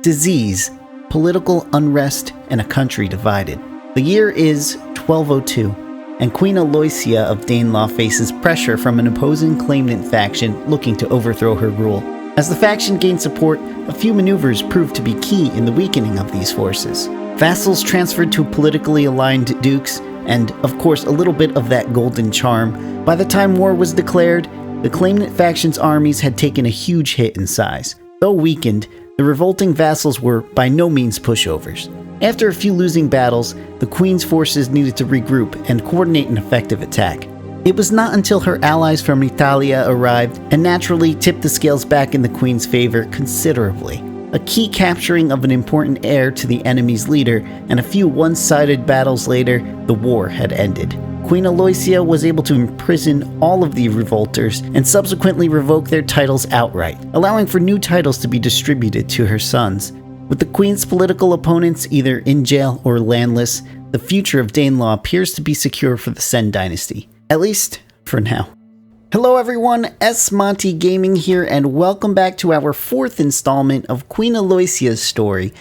disease, political unrest, and a country divided. The year is 1202, and Queen Aloisia of Danelaw faces pressure from an opposing claimant faction looking to overthrow her rule. As the faction gained support, a few maneuvers proved to be key in the weakening of these forces. Vassals transferred to politically aligned dukes, and, of course, a little bit of that golden charm. By the time war was declared, the claimant faction's armies had taken a huge hit in size. Though weakened, the revolting vassals were by no means pushovers. After a few losing battles, the Queen's forces needed to regroup and coordinate an effective attack. It was not until her allies from Italia arrived and naturally tipped the scales back in the Queen's favor considerably. A key capturing of an important heir to the enemy's leader, and a few one-sided battles later, the war had ended. Queen Aloisia was able to imprison all of the revolters and subsequently revoke their titles outright, allowing for new titles to be distributed to her sons. With the Queen's political opponents either in jail or landless, the future of Danelaw appears to be secure for the Sens Dynasty. At least, for now. Hello everyone, S Monty Gaming here, and welcome back to our fourth installment of Queen Aloisia's story.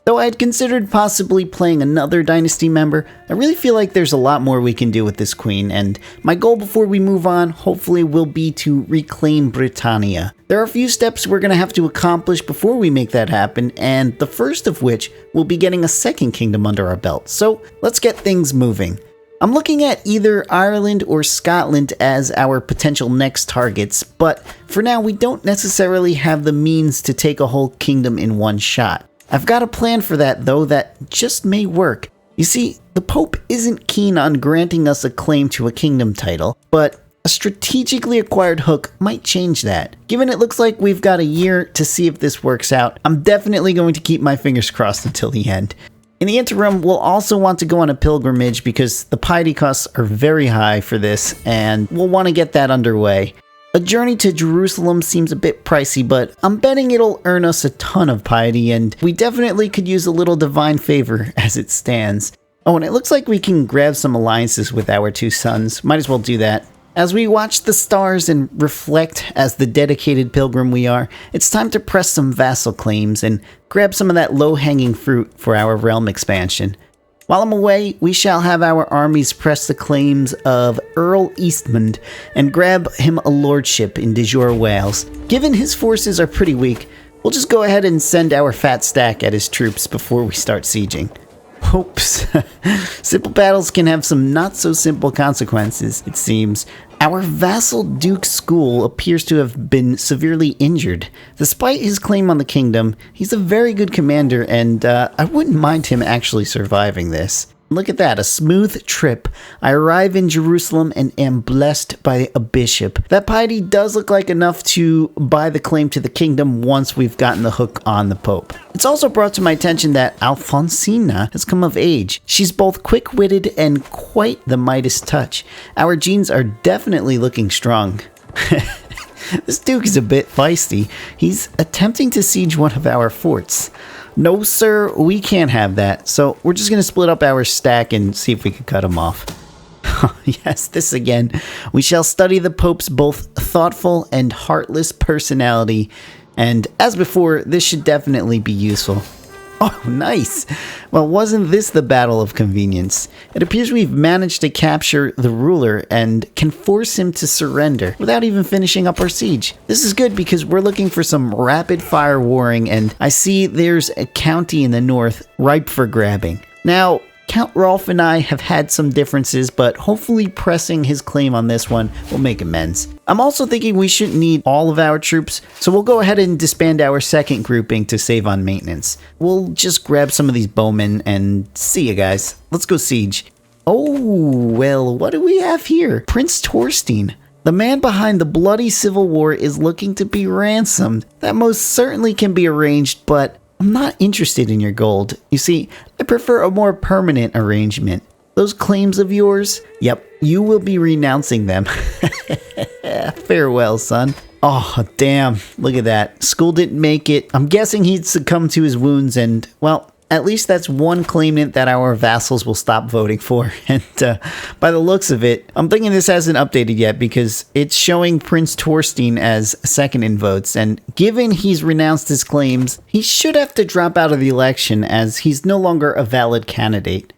Though I had considered possibly playing another Dynasty member, I really feel like there's a lot more we can do with this queen, and my goal before we move on, hopefully, will be to reclaim Britannia. There are a few steps we're going to have to accomplish before we make that happen, and the first of which will be getting a second kingdom under our belt, so let's get things moving. I'm looking at either Ireland or Scotland as our potential next targets, but for now we don't necessarily have the means to take a whole kingdom in one shot. I've got a plan for that though that just may work. You see, the Pope isn't keen on granting us a claim to a kingdom title, but a strategically acquired hook might change that. Given it looks like we've got a year to see if this works out, I'm definitely going to keep my fingers crossed until the end. In the interim, we'll also want to go on a pilgrimage because the piety costs are very high for this, and we'll want to get that underway. A journey to Jerusalem seems a bit pricey, but I'm betting it'll earn us a ton of piety, and we definitely could use a little divine favor as it stands. Oh, and it looks like we can grab some alliances with our two sons. Might as well do that. As we watch the stars and reflect as the dedicated pilgrim we are, it's time to press some vassal claims and grab some of that low-hanging fruit for our realm expansion. While I'm away, we shall have our armies press the claims of Earl Eastmond and grab him a lordship in de jure Wales. Given his forces are pretty weak, we'll just go ahead and send our fat stack at his troops before we start sieging. Oops. Simple battles can have some not-so-simple consequences, it seems. Our vassal Duke School appears to have been severely injured. Despite his claim on the kingdom, he's a very good commander, and I wouldn't mind him actually surviving this. Look at that, a smooth trip. I arrive in Jerusalem and am blessed by a bishop. That piety does look like enough to buy the claim to the kingdom once we've gotten the hook on the Pope. It's also brought to my attention that Alfonsina has come of age. She's both quick-witted and quite the Midas touch. Our genes are definitely looking strong. This Duke is a bit feisty. He's attempting to siege one of our forts. No, sir, we can't have that. So we're just going to split up our stack and see if we can cut him off. Yes, this again. We shall study the Pope's both thoughtful and heartless personality. And as before, this should definitely be useful. Oh, nice. Well, wasn't this the battle of convenience? It appears we've managed to capture the ruler and can force him to surrender without even finishing up our siege. This is good because we're looking for some rapid-fire warring, and I see there's a county in the north ripe for grabbing. Now, Count Rolf and I have had some differences, but hopefully pressing his claim on this one will make amends. I'm also thinking we shouldn't need all of our troops, so we'll go ahead and disband our second grouping to save on maintenance. We'll just grab some of these bowmen and see you guys. Let's go siege. Oh, well, what do we have here? Prince Torstein. The man behind the bloody civil war is looking to be ransomed. That most certainly can be arranged, but I'm not interested in your gold. You see, I prefer a more permanent arrangement. Those claims of yours? Yep, you will be renouncing them. Farewell, son. Oh, damn. Look at that. School didn't make it. I'm guessing he'd succumb to his wounds and, well, at least that's one claimant that our vassals will stop voting for. And by the looks of it, I'm thinking this hasn't updated yet because it's showing Prince Torstein as second in votes. And given he's renounced his claims, he should have to drop out of the election as he's no longer a valid candidate.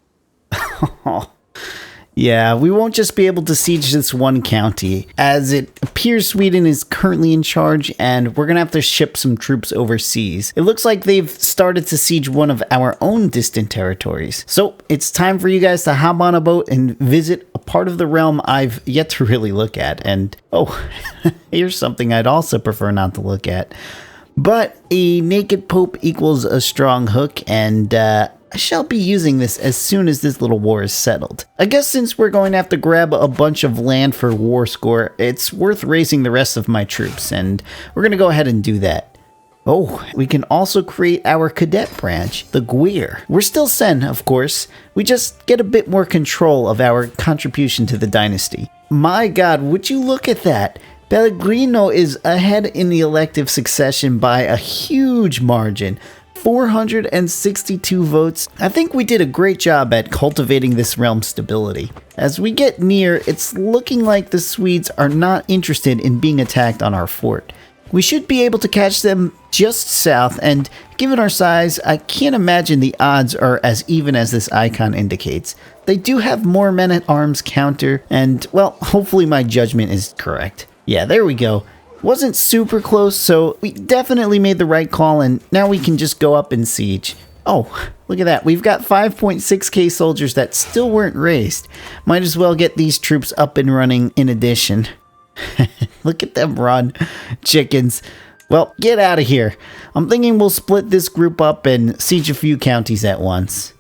Yeah, we won't just be able to siege this one county, as it appears Sweden is currently in charge and we're gonna have to ship some troops overseas. It looks like they've started to siege one of our own distant territories. So it's time for you guys to hop on a boat and visit a part of the realm I've yet to really look at. And oh, here's something I'd also prefer not to look at. But a naked pope equals a strong hook, and I shall be using this as soon as this little war is settled. I guess since we're going to have to grab a bunch of land for war score, it's worth raising the rest of my troops, and we're going to go ahead and do that. Oh, we can also create our cadet branch, the Gwir. We're still Sen, of course. We just get a bit more control of our contribution to the dynasty. My god, would you look at that? Pellegrino is ahead in the elective succession by a huge margin. 462 votes. I think we did a great job at cultivating this realm's stability. As we get near, it's looking like the Swedes are not interested in being attacked on our fort. We should be able to catch them just south, and given our size, I can't imagine the odds are as even as this icon indicates. They do have more men-at-arms counter, and well, hopefully my judgment is correct. Yeah, there we go. Wasn't super close, so we definitely made the right call, and now we can just go up and siege. Oh, look at that. We've got 5.6k soldiers that still weren't raised. Might as well get these troops up and running in addition. Look at them run, chickens. Well, get out of here. I'm thinking we'll split this group up and siege a few counties at once.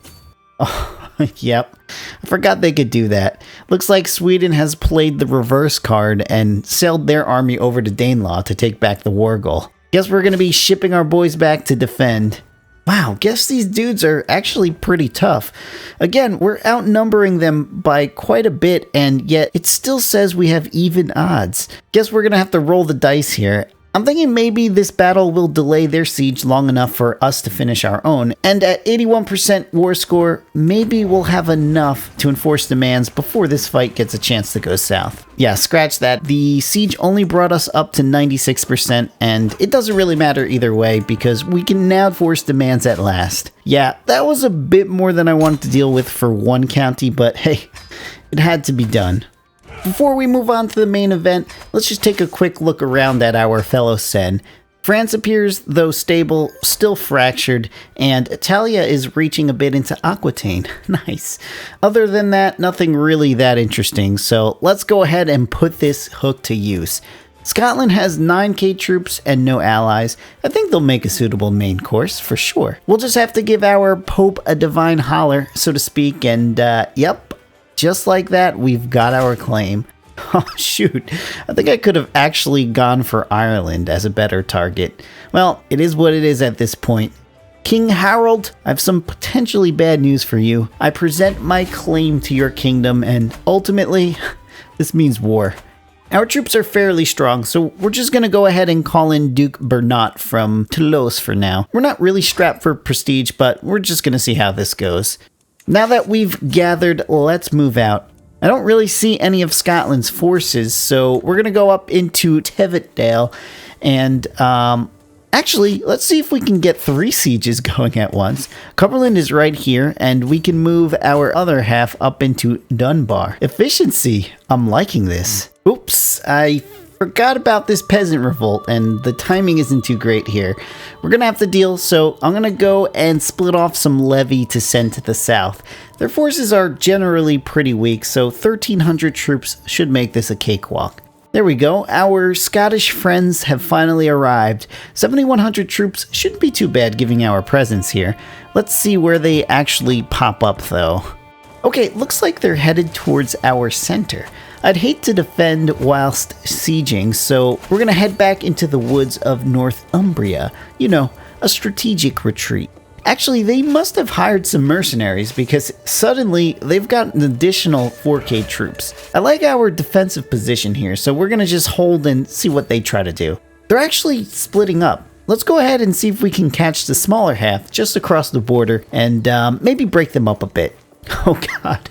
Oh. Yep, I forgot they could do that. Looks like Sweden has played the reverse card and sailed their army over to Danelaw to take back the war goal. Guess we're going to be shipping our boys back to defend. Wow, guess these dudes are actually pretty tough. Again, we're outnumbering them by quite a bit, and yet it still says we have even odds. Guess we're going to have to roll the dice here. I'm thinking maybe this battle will delay their siege long enough for us to finish our own, and at 81% war score, maybe we'll have enough to enforce demands before this fight gets a chance to go south. Yeah, scratch that. The siege only brought us up to 96%, and it doesn't really matter either way because we can now force demands at last. Yeah, that was a bit more than I wanted to deal with for one county, but hey, it had to be done. Before we move on to the main event, let's just take a quick look around at our fellow Sen. France appears, though stable, still fractured, and Italia is reaching a bit into Aquitaine. Nice. Other than that, nothing really that interesting, so let's go ahead and put this hook to use. Scotland has 9k troops and no allies. I think they'll make a suitable main course, for sure. We'll just have to give our Pope a divine holler, so to speak, and yep. Just like that, we've got our claim. Oh, shoot. I think I could have actually gone for Ireland as a better target. Well, it is what it is at this point. King Harold, I have some potentially bad news for you. I present my claim to your kingdom, and ultimately, this means war. Our troops are fairly strong, so we're just going to go ahead and call in Duke Bernat from Toulouse for now. We're not really strapped for prestige, but we're just going to see how this goes. Now that we've gathered, let's move out. I don't really see any of Scotland's forces, so we're going to go up into Teviotdale, and actually, let's see if we can get 3 sieges going at once. Cumberland is right here, and we can move our other half up into Dunbar. Efficiency, I'm liking this. Oops, I forgot about this peasant revolt, and the timing isn't too great here. We're gonna have to deal, so I'm gonna go and split off some levy to send to the south. Their forces are generally pretty weak, so 1,300 troops should make this a cakewalk. There we go, our Scottish friends have finally arrived. 7,100 troops shouldn't be too bad given our presence here. Let's see where they actually pop up though. Okay, looks like they're headed towards our center. I'd hate to defend whilst sieging, so we're going to head back into the woods of Northumbria. You know, a strategic retreat. Actually, they must have hired some mercenaries because suddenly they've got an additional 4k troops. I like our defensive position here, so we're going to just hold and see what they try to do. They're actually splitting up. let's go ahead and see if we can catch the smaller half just across the border and maybe break them up a bit. Oh god,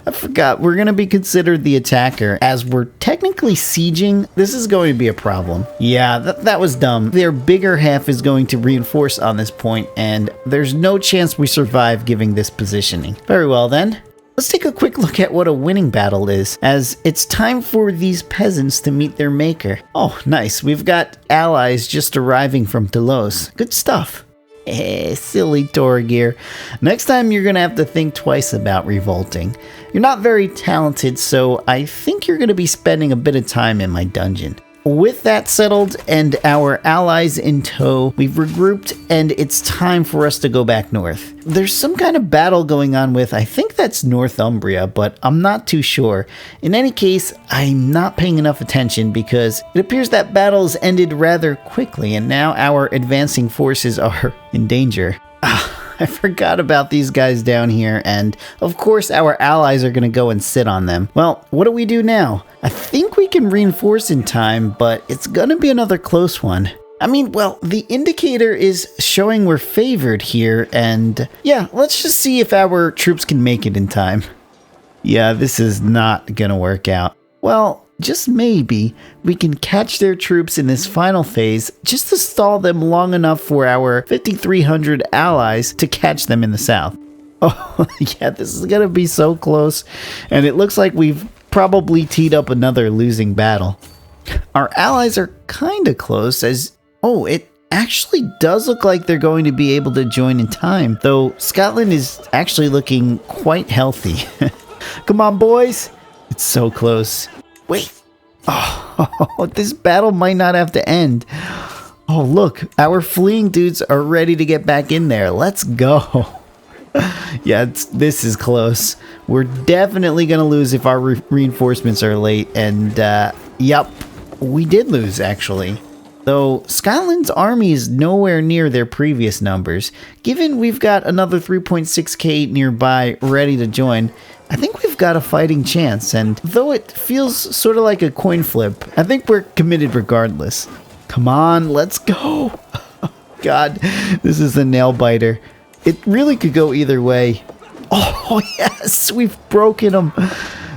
I forgot. We're going to be considered the attacker as we're technically sieging. This is going to be a problem. Yeah, that was dumb. Their bigger half is going to reinforce on this point, and there's no chance we survive giving this positioning. Very well then. Let's take a quick look at what a winning battle is, as it's time for these peasants to meet their maker. Oh, nice. We've got allies just arriving from Delos. Good stuff. Silly Toragir. Next time you're going to have to think twice about revolting. You're not very talented, so I think you're going to be spending a bit of time in my dungeon. With that settled and our allies in tow, we've regrouped and it's time for us to go back north. There's some kind of battle going on with, I think that's Northumbria, but I'm not too sure. In any case, I'm not paying enough attention because it appears that battle has ended rather quickly and now our advancing forces are in danger. I forgot about these guys down here, and of course our allies are going to go and sit on them. Well, what do we do now? I think we can reinforce in time, but it's going to be another close one. I mean, well, the indicator is showing we're favored here, and yeah, let's just see if our troops can make it in time. Yeah, this is not going to work out. Well, just maybe we can catch their troops in this final phase just to stall them long enough for our 5,300 allies to catch them in the south. Oh, yeah, this is going to be so close. And it looks like we've probably teed up another losing battle. Our allies are kind of close as... Oh, it actually does look like they're going to be able to join in time. Though Scotland is actually looking quite healthy. Come on, boys. It's so close. Wait. Oh, this battle might not have to end. Oh, look. Our fleeing dudes are ready to get back in there. Let's go. Yeah, this is close. We're definitely going to lose if our reinforcements are late. And, yep, we did lose, actually. Though Scotland's army is nowhere near their previous numbers. Given we've got another 3.6k nearby ready to join, I think we've got a fighting chance, and though it feels sort of like a coin flip, I think we're committed regardless. Come on, let's go. God, this is a nail biter. It really could go either way. Oh, yes, we've broken them.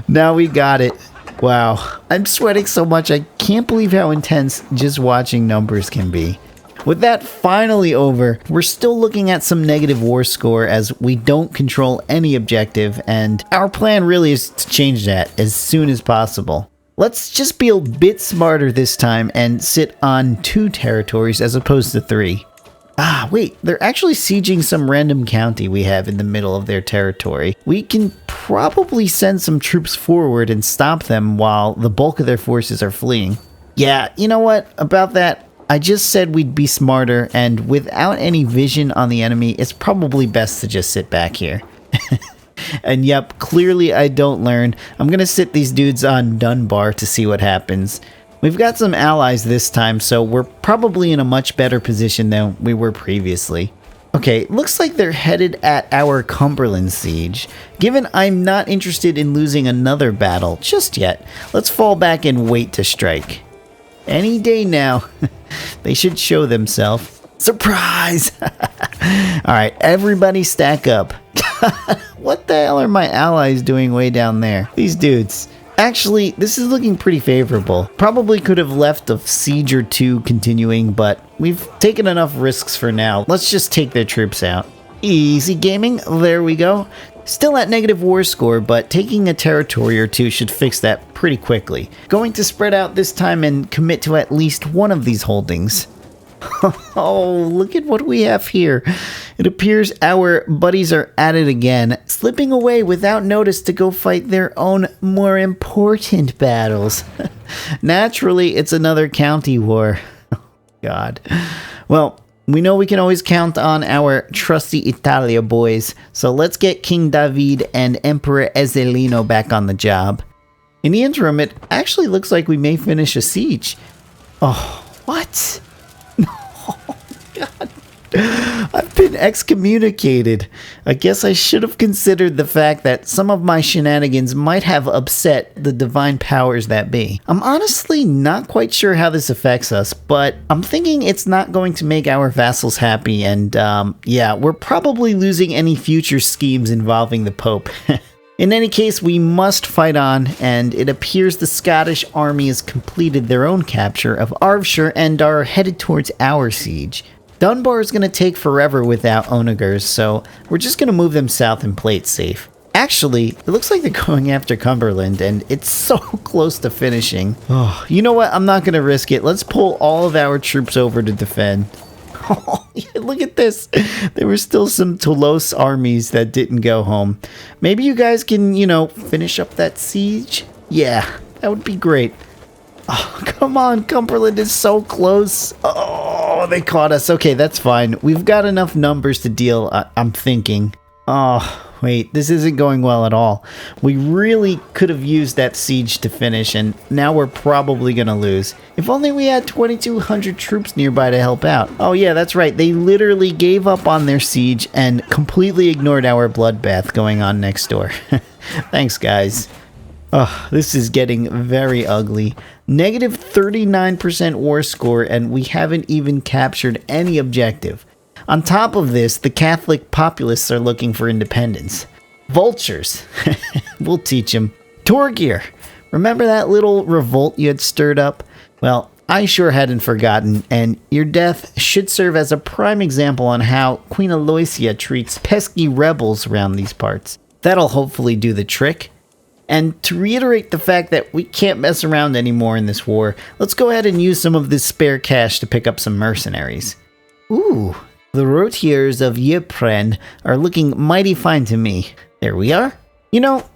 Now we got it. Wow, I'm sweating so much, I can't believe how intense just watching numbers can be. With that finally over, we're still looking at some negative war score as we don't control any objective, and our plan really is to change that as soon as possible. Let's just be a bit smarter this time and sit on 2 territories as opposed to 3. Ah, wait, they're actually sieging some random county we have in the middle of their territory. We can probably send some troops forward and stop them while the bulk of their forces are fleeing. Yeah, you know what? About that, I just said we'd be smarter, and without any vision on the enemy, it's probably best to just sit back here. And yep, clearly I don't learn. I'm gonna sit these dudes on Dunbar to see what happens. We've got some allies this time, so we're probably in a much better position than we were previously. Okay, looks like they're headed at our Cumberland siege. Given I'm not interested in losing another battle just yet, let's fall back and wait to strike. Any day now. They should show themselves. Surprise! Alright, everybody stack up. What the hell are my allies doing way down there? These dudes. Actually, this is looking pretty favorable. Probably could have left a siege or 2 continuing, but we've taken enough risks for now. Let's just take their troops out. Easy gaming. There we go. Still at negative war score, but taking a territory or 2 should fix that pretty quickly. Going to spread out this time and commit to at least one of these holdings. Oh, look at what we have here. It appears our buddies are at it again, slipping away without notice to go fight their own more important battles. Naturally, it's another county war. Oh, God. Well, we know we can always count on our trusty Italia boys, so let's get King David and Emperor Ezzelino back on the job. In the interim, it actually looks like we may finish a siege. Oh, what? Oh, God. I've been been excommunicated. I guess I should have considered the fact that some of my shenanigans might have upset the divine powers that be. I'm honestly not quite sure how this affects us, but I'm thinking it's not going to make our vassals happy, and yeah, we're probably losing any future schemes involving the Pope. In any case, we must fight on, and it appears the Scottish army has completed their own capture of Arvshire and are headed towards our siege. Dunbar is going to take forever without onagers, so we're just going to move them south and play it safe. Actually, it looks like they're going after Cumberland, and it's so close to finishing. Oh, you know what? I'm not going to risk it. Let's pull all of our troops over to defend. Oh, look at this. There were still some Toulouse armies that didn't go home. Maybe you guys can, finish up that siege? Yeah, that would be great. Oh, come on. Cumberland is so close. Oh, they caught us. Okay, that's fine. We've got enough numbers to deal, I'm thinking. Oh, wait, this isn't going well at all. We really could have used that siege to finish, and now we're probably going to lose. If only we had 2,200 troops nearby to help out. Oh yeah, that's right. They literally gave up on their siege and completely ignored our bloodbath going on next door. Thanks, guys. Oh, this is getting very ugly. Negative 39% war score, and we haven't even captured any objective. On top of this, the Catholic populists are looking for independence. Vultures. We'll teach them. Torgir. Remember that little revolt you had stirred up? Well, I sure hadn't forgotten, and your death should serve as a prime example on how Queen Aloisia treats pesky rebels around these parts. That'll hopefully do the trick. And to reiterate the fact that we can't mess around anymore in this war, let's go ahead and use some of this spare cash to pick up some mercenaries. Ooh. The Rotiers of Ypres are looking mighty fine to me. There we are.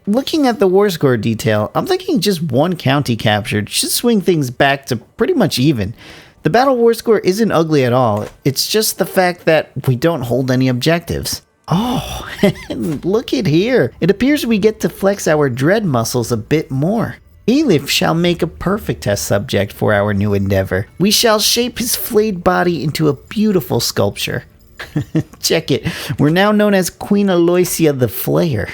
Looking at the war score detail, I'm thinking just one county captured should swing things back to pretty much even. The battle war score isn't ugly at all. It's just the fact that we don't hold any objectives. Oh, look at here. It appears we get to flex our dread muscles a bit more. Elif shall make a perfect test subject for our new endeavor. We shall shape his flayed body into a beautiful sculpture. Check it. We're now known as Queen Aloisia the Flayer.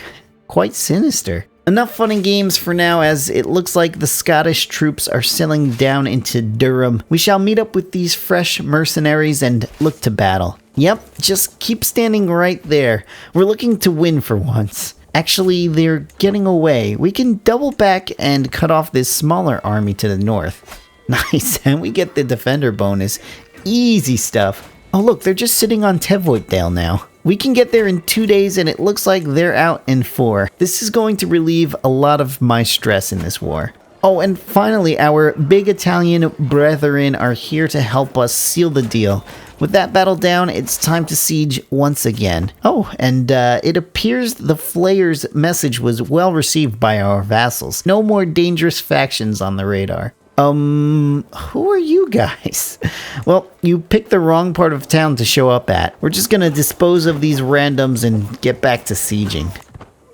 Quite sinister. Enough fun and games for now, as it looks like the Scottish troops are settling down into Durham. We shall meet up with these fresh mercenaries and look to battle. Yep, just keep standing right there. We're looking to win for once. Actually, they're getting away. We can double back and cut off this smaller army to the north. Nice, and we get the defender bonus. Easy stuff. Oh look, they're just sitting on Tevoitdale now. We can get there in 2 days, and it looks like they're out in 4. This is going to relieve a lot of my stress in this war. Oh, and finally, our big Italian brethren are here to help us seal the deal. With that battle down, it's time to siege once again. Oh, and it appears the Flayer's message was well received by our vassals. No more dangerous factions on the radar. Who are you guys? Well, you picked the wrong part of town to show up at. We're just gonna dispose of these randoms and get back to sieging.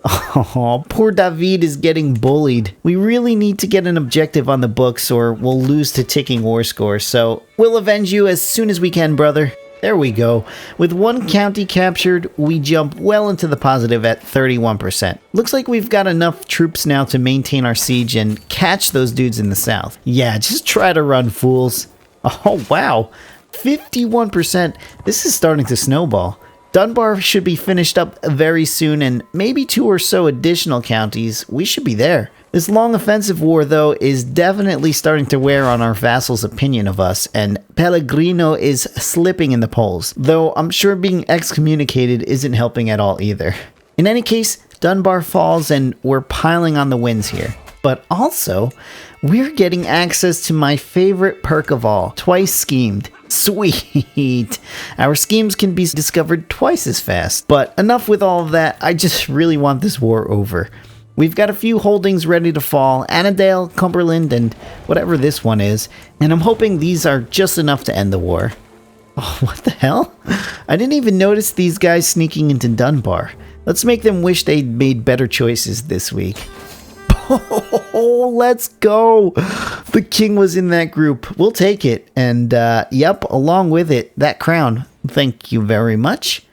Oh, poor David is getting bullied. We really need to get an objective on the books or we'll lose to ticking war score, so we'll avenge you as soon as we can, brother. There we go. With one county captured, we jump well into the positive at 31%. Looks like we've got enough troops now to maintain our siege and catch those dudes in the south. Yeah, just try to run, fools. Oh, wow. 51%. This is starting to snowball. Dunbar should be finished up very soon, and maybe 2 or so additional counties. We should be there. This long offensive war, though, is definitely starting to wear on our vassals' opinion of us, and Pellegrino is slipping in the polls, though I'm sure being excommunicated isn't helping at all either. In any case, Dunbar falls, and we're piling on the wins here. But also, we're getting access to my favorite perk of all, Twice Schemed. Sweet! Our schemes can be discovered twice as fast. But enough with all of that, I just really want this war over. We've got a few holdings ready to fall, Annandale, Cumberland, and whatever this one is, and I'm hoping these are just enough to end the war. Oh, what the hell? I didn't even notice these guys sneaking into Dunbar. Let's make them wish they'd made better choices this week. Oh, let's go! The king was in that group. We'll take it. And, yep, along with it, that crown. Thank you very much.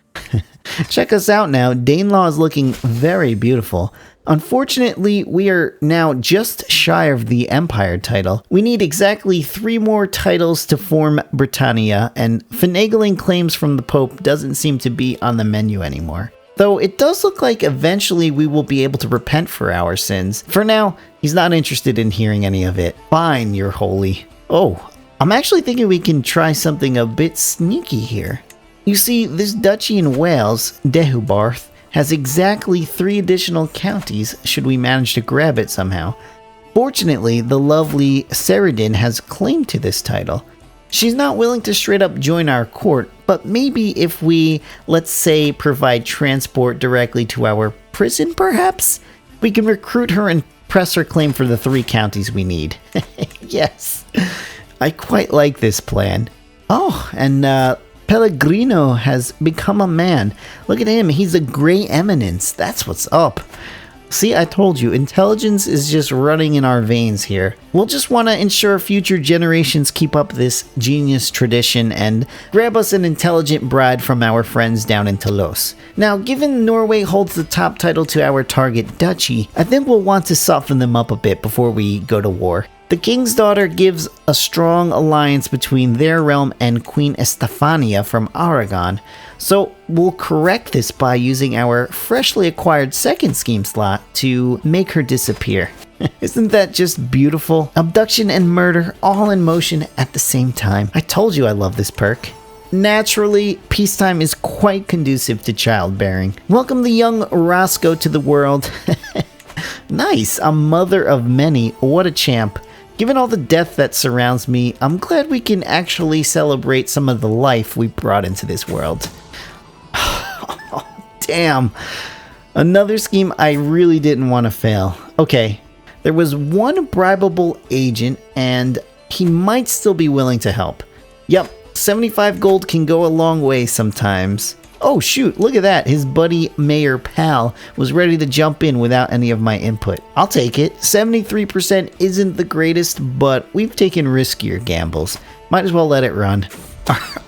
Check us out now. Danelaw is looking very beautiful. Unfortunately, we are now just shy of the Empire title. We need exactly 3 more titles to form Britannia, and finagling claims from the Pope doesn't seem to be on the menu anymore. Though it does look like eventually we will be able to repent for our sins. For now, he's not interested in hearing any of it. Fine, Your Holy. Oh, I'm actually thinking we can try something a bit sneaky here. You see, this duchy in Wales, Deheubarth, has exactly 3 additional counties should we manage to grab it somehow. Fortunately, the lovely Saradin has claim to this title. She's not willing to straight up join our court, but maybe if we, let's say, provide transport directly to our prison perhaps, we can recruit her and press her claim for the 3 counties we need. Yes, I quite like this plan. Oh, and Pellegrino has become a man. Look at him, he's a Grey Eminence. That's what's up. See, I told you, intelligence is just running in our veins here. We'll just want to ensure future generations keep up this genius tradition and grab us an intelligent bride from our friends down in Toulouse. Now, given Norway holds the top title to our target duchy, I think we'll want to soften them up a bit before we go to war. The king's daughter gives a strong alliance between their realm and Queen Estefania from Aragon, so we'll correct this by using our freshly acquired second scheme slot to make her disappear. Isn't that just beautiful? Abduction and murder all in motion at the same time. I told you I love this perk. Naturally, peacetime is quite conducive to childbearing. Welcome the young Roscoe to the world. Nice, a mother of many. What a champ. Given all the death that surrounds me, I'm glad we can actually celebrate some of the life we brought into this world. Oh, damn. Another scheme I really didn't want to fail. Okay, there was one bribable agent, and he might still be willing to help. Yep, 75 gold can go a long way sometimes. Oh shoot, look at that. His buddy Mayor Pal was ready to jump in without any of my input. I'll take it. 73% isn't the greatest, but we've taken riskier gambles. Might as well let it run.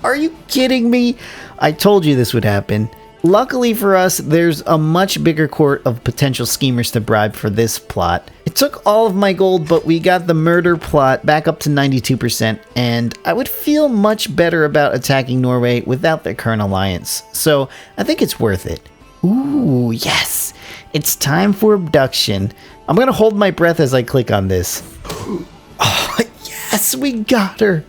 Are you kidding me? I told you this would happen. Luckily for us, there's a much bigger court of potential schemers to bribe for this plot. It took all of my gold, but we got the murder plot back up to 92%, and I would feel much better about attacking Norway without their current alliance, so I think it's worth it. Ooh, yes! It's time for abduction. I'm gonna hold my breath as I click on this. Oh, yes, we got her!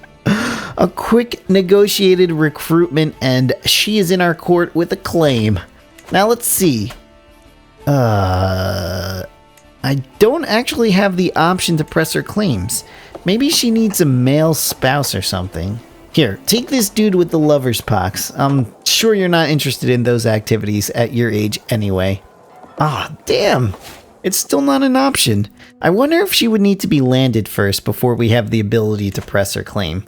A quick negotiated recruitment, and she is in our court with a claim. Now let's see. I don't actually have the option to press her claims. Maybe she needs a male spouse or something. Here, take this dude with the lover's pox. I'm sure you're not interested in those activities at your age anyway. Ah, damn. It's still not an option. I wonder if she would need to be landed first before we have the ability to press her claim.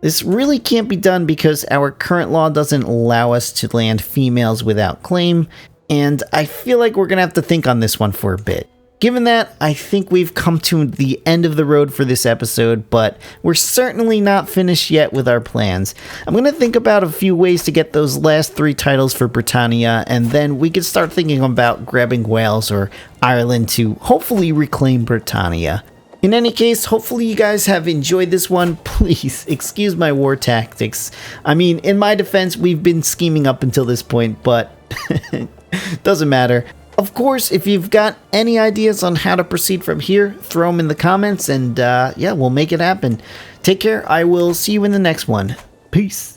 This really can't be done because our current law doesn't allow us to land females without claim, and I feel like we're gonna have to think on this one for a bit. Given that, I think we've come to the end of the road for this episode, but we're certainly not finished yet with our plans. I'm gonna think about a few ways to get those last 3 titles for Britannia, and then we can start thinking about grabbing Wales or Ireland to hopefully reclaim Britannia. In any case, hopefully you guys have enjoyed this one. Please, excuse my war tactics. I mean, in my defense, we've been scheming up until this point, but doesn't matter. Of course, if you've got any ideas on how to proceed from here, throw them in the comments, and yeah, we'll make it happen. Take care. I will see you in the next one. Peace.